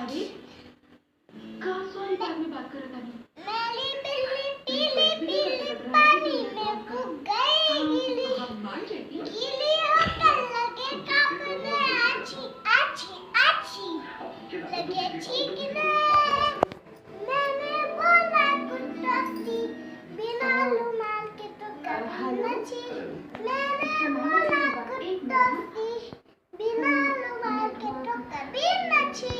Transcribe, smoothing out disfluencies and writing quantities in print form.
अरे कहाँ सॉरी बाद में बात करो तानी मैली बिल्ली पीली पीली पानी में फूक गई गीली गीली होकर लगे कांपने आछी आछी आछी लगे चीखने मैंने बोला कुत्ता सी बिना रुमाल के तो कभी न छी मैंने बोला कुत्ता सी